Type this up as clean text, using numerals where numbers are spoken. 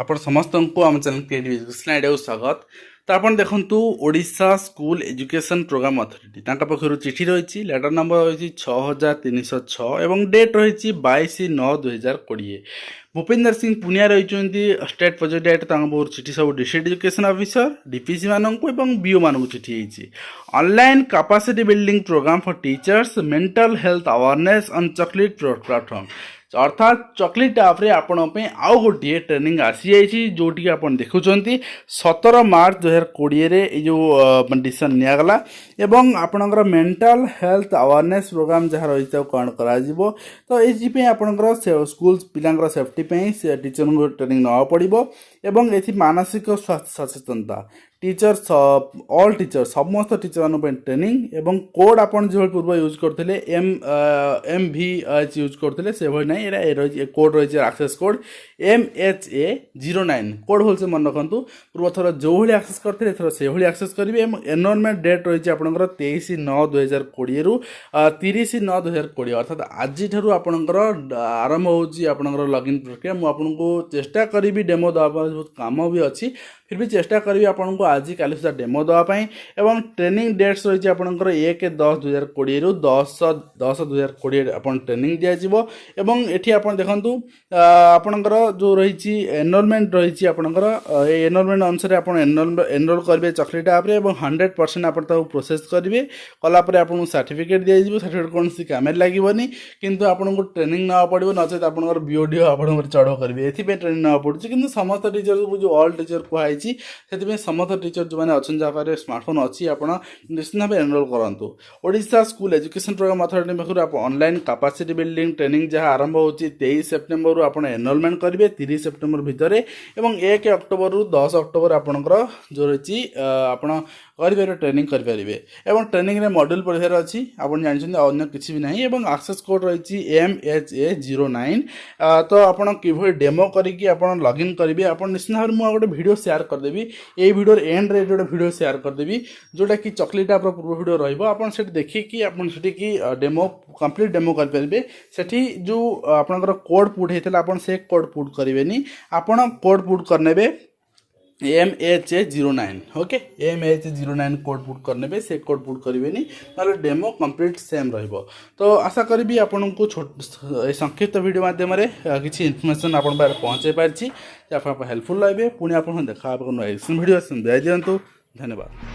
आपण समस्त को आम चैनल क्रिएटिव स्वागत। तो आप देखु Odisha school education program authority पक्षर चिठी रही लेटर नंबर रही 6306 एवं डेट रही 22/9/2020। भूपेंद्र सिंह पुनिया रही स्टेट प्रोजेक्ट डायरेक्टर चिठी सब डिस्ट्रिक्ट एजुकेशन ऑफिसर डीपीसी मानक बीओ मानक चिठी होती। Online capacity building programme for teachers mental health awareness on ChalkLit platform अर्थात ChalkLit ऐप रे आपण आउ गोटे ट्रेनिंग आसी जाइए जोटी आप देखुं 17 मार्च 2020 रे जो डिसीजन निगला एवं आपणकर मेंटल हेल्थ अवेयरनेस प्रोग्राम जहाँ रही कौन कर तो ये आपंकर स्कूल पिलांकर सेफ्टी टीचर को ट्रेनिंग ना पड़ो एवं ये मानसिक स्वास्थ्य सचेतनता टीचर ऑल टीचर समस्त टीचर मान ट्रेनिंग एवं कोड आपन जो पूर्व यूज करते MVH यूज करते से भाई नहीं कोड रही access code MHA09 code whole से मन रखु पूर्व थर जो भाई एक्सेस करते थर से भाई एक्सेस करेंगे। एनरोलमेंट डेट रही आपंकर 23/9/2020 रु 30/9/2020 अर्थात आज आपंकर आरंभ होकर लॉगिन प्रक्रिया मुझे चेष्टा करी डेमो देवा बहुत कम भी अच्छी फिर भी चेष्टा करी आपको आज काली सुधा डेमो देवाई एवं ट्रेनिंग डेट्स रही आपंकर 1/10/2020 रु 10/10/2020 आप ट्रेनिंग दिज्व एवं ये आप देखु आपंकर जो रही एनरोलमेंट रही आपंकर एनरोलमेंट अनुसार आप एनरोल करेंगे ChalkLit ऐप रे एवं 100% आप प्रोसेस करेंगे कलापर आपको सर्टिफिकेट दिज्व सर्टिफिकेट कौन सी काम लगेनि किंतु आपको ट्रेनिंग ना पड़ो नचेत आप बीओडी आप चढ़ करेंगे ये ट्रेनिंग ना पड़े कि समस्त टीचर को जो ऑल टीचर कहुई से समस्त टीचर जो मैंने अच्छा जगह स्मार्टफोन अच्छी आप निश्चित भाव एनरोल करूँ। Odisha school education program authority पाखु आप ऑनलाइन कैपेसिटी बिल्डिंग ट्रेनिंग जहाँ आरंभ हो 23 सेप्टेम्बर रु आप एनरोलमेंट करेंगे 30 सेप्टेम्बर भितर एवं 1 अक्टोबर रु 10 अक्टोबर आपंकर जो रही आप ट्रेनिंग करेंगे एवं ट्रेनिंग रे मॉड्यूल पढ़ार अच्छी आप जानते अन्य किसी भी नहीं एवं एक्सेस कोड रही MHA09 तो आपड़ कि डेमो करके आप लॉगिन करेंगे आप निश्चित भाव में गोटे वीडियो शेयर करदेवी ये वीडियो एंड रे गोटे वीडियो शेयर करदेवी जोटा कि ChalkLit ऐप पूर्व वीडियो रही देखिकी आप डेमो कंप्लीट डेमो करेंगे से जो आपंकर कोड पुट होता है से कोड पुट करेंगे आप कोड पुट करने MHA09 okay MHA09 code put करने से कोड पुट करेंगे ना डेमो कंप्लीट सेम रहिबो। तो आशा करी आपन को संक्षिप्त वीडियो माध्यम किसी इनफॉरमेशन आप पहुँचे पार्टी जहाँ हेल्पफुल लगे पुणी आप देखा वीडियो दे दिंतु। धन्यवाद।